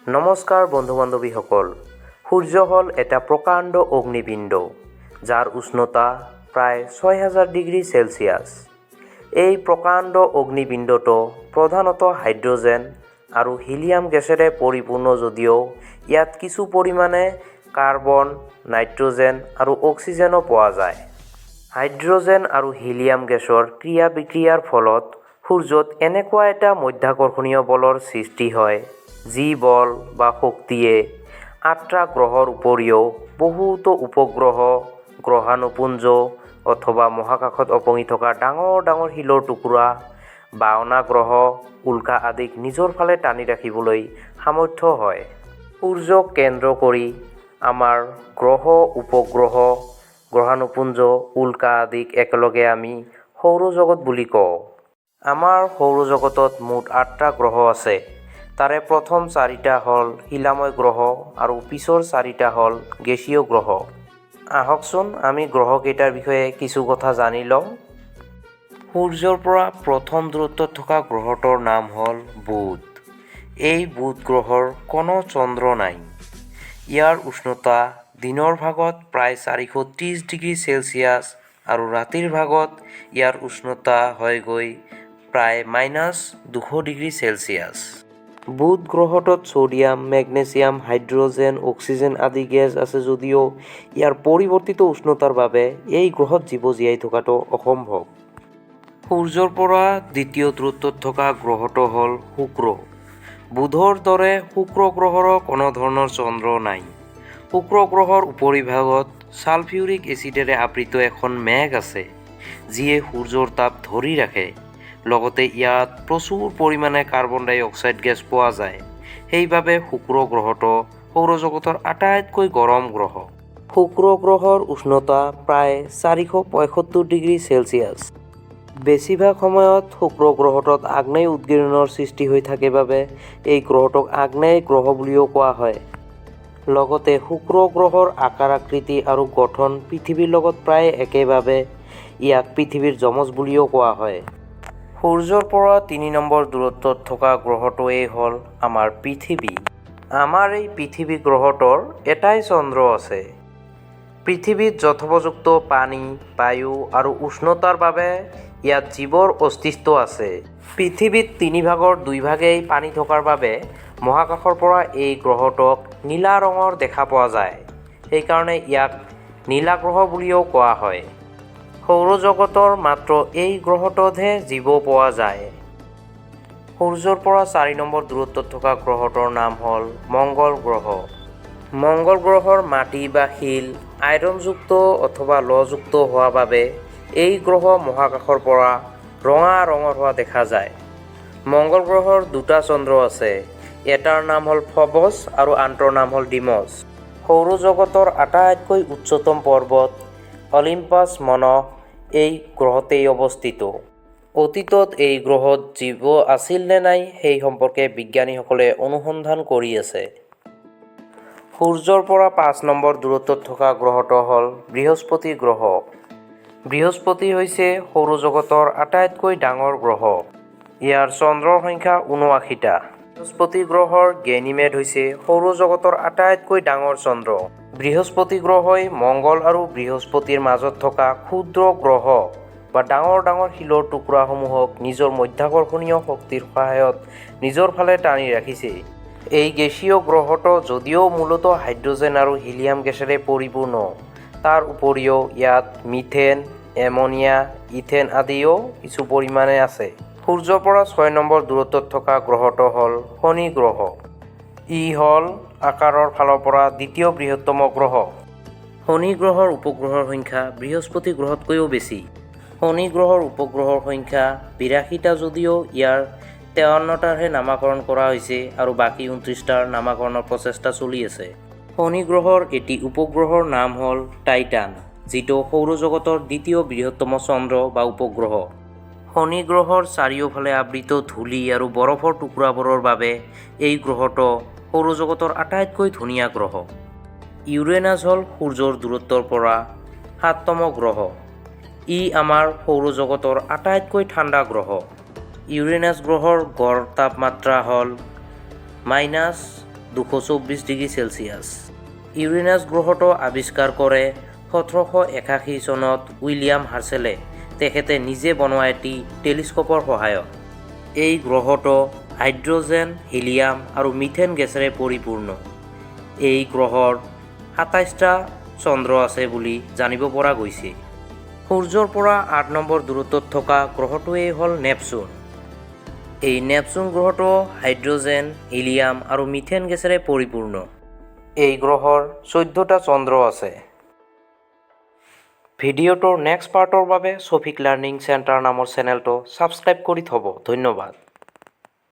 নমস্কাৰ বন্ধু বান্ধৱীসকল। সূৰ্য হ'ল এটা প্ৰকাণ্ড অগ্নিপিণ্ড যাৰ উষ্ণতা প্ৰায় ৬,০০০ ডিগ্ৰী চেলছিয়াছ। এই প্ৰকাণ্ড অগ্নিপিণ্ডটো প্ৰধানতঃ হাইড্ৰজেন আৰু হিলিয়াম গেছেৰে পৰিপূৰ্ণ যদিও ইয়াত কিছু পৰিমাণে কাৰ্বন, নাইট্ৰজেন আৰু অক্সিজেনো পোৱা যায়। হাইড্ৰজেন আৰু হিলিয়াম গেছৰ ক্ৰিয়া বিক্ৰিয়াৰ ফলত সূৰ্যত এনেকুৱা এটা মধ্যাকৰ্ষণীয় বলৰ সৃষ্টি হয় যি বল বা শক্তিয়ে ৮টা গ্ৰহৰ উপৰিও বহুতো উপগ্ৰহ, গ্ৰহাণুপুঞ্জ অথবা মহাকাশত উপঙি থকা ডাঙৰ ডাঙৰ শিলৰ টুকুৰা, ৫২ গ্ৰহ, উল্কা আদিক নিজৰ ফালে টানি ৰাখিবলৈ সামৰ্থ্য হয়। সূৰ্যক কেন্দ্ৰ কৰি আমাৰ গ্ৰহ, উপগ্ৰহ, গ্ৰহাণুপুঞ্জ, উল্কা আদিক একেলগে আমি সৌৰজগত বুলি কওঁ। আমাৰ সৌৰজগতত মুঠ ৮টা গ্ৰহ আছে। তাৰে প্ৰথম ৪টা হ'ল শিলাময় গ্ৰহ আৰু পিছৰ ৪টা হ'ল গেছীয় গ্ৰহ। আহকচোন আমি গ্ৰহকেইটাৰ বিষয়ে কিছু কথা জানি লওঁ। সূৰ্যৰ পৰা প্ৰথম দূৰত্বত থকা গ্ৰহটোৰ নাম হ'ল বুধ। এই বুধ গ্ৰহৰ কোনো চন্দ্ৰ নাই। ইয়াৰ উষ্ণতা দিনৰ ভাগত প্ৰায় ৪৩০ ডিগ্ৰী চেলছিয়াছ আৰু ৰাতিৰ ভাগত ইয়াৰ উষ্ণতা হয়গৈ প্ৰায় -২০০ ডিগ্ৰী চেলছিয়াছ। বুধ গ্ৰহটোত ছ'ডিয়াম, মেগনেছিয়াম, হাইড্ৰজেন, অক্সিজেন আদি গেছ আছে যদিও ইয়াৰ পৰিৱৰ্তিত উষ্ণতাৰ বাবে এই গ্ৰহত জীৱ জীয়াই থকাটো অসম্ভৱ। সূৰ্যৰ পৰা দ্বিতীয় দূৰত্বত থকা গ্ৰহটো হ'ল শুক্ৰ। বুধৰ দৰে শুক্ৰ গ্ৰহৰো কোনো ধৰণৰ চন্দ্ৰ নাই। শুক্ৰ গ্ৰহৰ উপৰিভাগত ছালফিউৰিক এচিডেৰে আবৃত এখন মেঘ আছে যিয়ে সূৰ্যৰ তাপ ধৰি ৰাখে। লগতে ইয়াত প্ৰচুৰ পৰিমাণে কাৰ্বন ডাই অক্সাইড গেছ পোৱা যায়। সেইবাবে শুক্ৰ গ্ৰহটো সৌৰজগতৰ আটাইতকৈ গৰম গ্ৰহ। শুক্ৰ গ্ৰহৰ উষ্ণতা প্ৰায় ৪৭৫ ডিগ্ৰী চেলছিয়াছ। বেছিভাগ সময়ত শুক্ৰ গ্ৰহটোত আগ্নেয় উদগিৰণৰ সৃষ্টি হৈ থাকে বাবে এই গ্ৰহটোক আগ্নেয় গ্ৰহ বুলিও কোৱা হয়। লগতে শুক্ৰ গ্ৰহৰ আকাৰ আকৃতি আৰু গঠন পৃথিৱীৰ লগত প্ৰায় একে বাবে ইয়াক পৃথিৱীৰ যমজ বুলিও কোৱা হয়। সূৰ্যৰ পৰা ৩ নম্বৰ দূৰত্বত থকা গ্ৰহটোৱেই হ'ল আমাৰ পৃথিৱী। আমাৰ এই পৃথিৱী গ্ৰহটোৰ এটাই চন্দ্ৰ আছে। পৃথিৱীত যথোপযুক্ত পানী, বায়ু আৰু উষ্ণতাৰ বাবে ইয়াত জীৱৰ অস্তিত্ব আছে। পৃথিৱীত ৩ ভাগৰ ২ ভাগেই পানী থকাৰ বাবে মহাকাশৰ পৰা এই গ্ৰহটোক নীলা ৰঙৰ দেখা পোৱা যায়। সেইকাৰণে ইয়াক নীলা গ্ৰহ বুলিও কোৱা হয়। সৌৰজগতৰ মাত্ৰ এই গ্ৰহটোতহে জীৱ পোৱা যায়। সূৰ্যৰ পৰা ৪ নম্বৰ দূৰত্বত থকা গ্ৰহটোৰ নাম হ'ল মংগল গ্ৰহ। মংগল গ্ৰহৰ মাটি বা শিল আইৰণযুক্ত অথবা লযুক্ত হোৱা বাবে এই গ্ৰহ মহাকাশৰ পৰা ৰঙা ৰঙৰ হোৱা দেখা যায়। মংগল গ্ৰহৰ ২টা চন্দ্ৰ আছে। এটাৰ নাম হ'ল ফবছ আৰু আনটোৰ নাম হ'ল ডিমছ। সৌৰজগতৰ আটাইতকৈ উচ্চতম পৰ্বত অলিম্পাছ মনস এই গ্ৰহতেই অৱস্থিত। অতীতত এই গ্ৰহত জীৱ আছিল নে নাই সেই সম্পৰ্কে বিজ্ঞানীসকলে অনুসন্ধান কৰি আছে। সূৰ্যৰ পৰা ৫ নম্বৰ দূৰত্বত থকা গ্ৰহটো হ'ল বৃহস্পতি গ্ৰহ। বৃহস্পতি হৈছে সৌৰজগতৰ আটাইতকৈ ডাঙৰ গ্ৰহ। ইয়াৰ চন্দ্ৰৰ সংখ্যা ৭৯টা। বৃহস্পতি গ্ৰহৰ গেনিমেড হৈছে সৌৰজগতৰ আটাইতকৈ ডাঙৰ চন্দ্ৰ। বৃহস্পতি গ্ৰহই মংগল আৰু বৃহস্পতিৰ মাজত থকা ক্ষুদ্ৰ গ্ৰহ বা ডাঙৰ ডাঙৰ শিলৰ টুকুৰাসমূহক নিজৰ মধ্যাকৰ্ষণীয় শক্তিৰ সহায়ত নিজৰ ফালে টানি ৰাখিছে। এই গেছীয় গ্ৰহটো যদিও মূলতঃ হাইড্ৰজেন আৰু হিলিয়াম গেছেৰে পৰিপূৰ্ণ, তাৰ উপৰিও ইয়াত মিথেন, এমনিয়া, ইথেন আদিও কিছু পৰিমাণে আছে। সূৰ্যৰ পৰা ৬ নম্বৰ দূৰত্বত থকা গ্ৰহটো হ'ল শনি গ্ৰহ। ই হ'ল আকাৰৰ ফালৰ পৰা দ্বিতীয় বৃহত্তম গ্ৰহ। শনি গ্ৰহৰ উপগ্ৰহৰ সংখ্যা বৃহস্পতি গ্ৰহতকৈও বেছি। শনি গ্ৰহৰ উপগ্ৰহৰ সংখ্যা ৮২টা যদিও ইয়াৰ ৫৩টাৰহে নামাকৰণ কৰা হৈছে আৰু বাকী ২৯টাৰ নামাকৰণৰ প্ৰচেষ্টা চলি আছে। শনি গ্ৰহৰ এটি উপগ্ৰহৰ নাম হ'ল টাইটান, যিটো সৌৰজগতৰ দ্বিতীয় বৃহত্তম চন্দ্ৰ বা উপগ্ৰহ। শনি গ্ৰহৰ চাৰিওফালে আবৃত ধূলি আৰু বৰফৰ টুকুৰাবোৰৰ বাবে এই গ্ৰহটো সৌৰজগতৰ আটাইতকৈ ধুনীয়া গ্ৰহ। ইউৰেনাছ হ'ল সূৰ্যৰ দূৰত্বৰ পৰা ৭তম গ্ৰহ। ই আমাৰ সৌৰজগতৰ আটাইতকৈ ঠাণ্ডা গ্ৰহ। ইউৰেনাছ গ্ৰহৰ গড় তাপমাত্ৰা হ'ল 224°C। ইউৰেনাছ গ্ৰহটো আৱিষ্কাৰ কৰে 1781 চনত উইলিয়াম হাৰ্ছেলে তেখেতে নিজে বনোৱা এটি টেলিস্কোপৰ সহায়ত। এই গ্ৰহটো হাইড্ৰজেন, হিলিয়াম আৰু মিথেন গেছেৰে পৰিপূৰ্ণ। এই গ্ৰহৰ 27টা চন্দ্ৰ আছে বুলি জানিব পৰা গৈছে। সূৰ্যৰ পৰা 8 নম্বৰ দূৰত্বত থকা গ্ৰহটোৱেই হ'ল নেপচুন। এই নেপচুন গ্ৰহটো হাইড্ৰজেন, হিলিয়াম আৰু মিথেন গেছেৰে পৰিপূৰ্ণ। এই গ্ৰহৰ 14টা চন্দ্ৰ আছে। ভিডিঅ'টোৰ নেক্সট পাৰ্টৰ বাবে সফিক লাৰ্ণিং চেণ্টাৰ নামৰ চেনেলটো ছাবস্ক্ৰাইব কৰি থ'ব। ধন্যবাদ।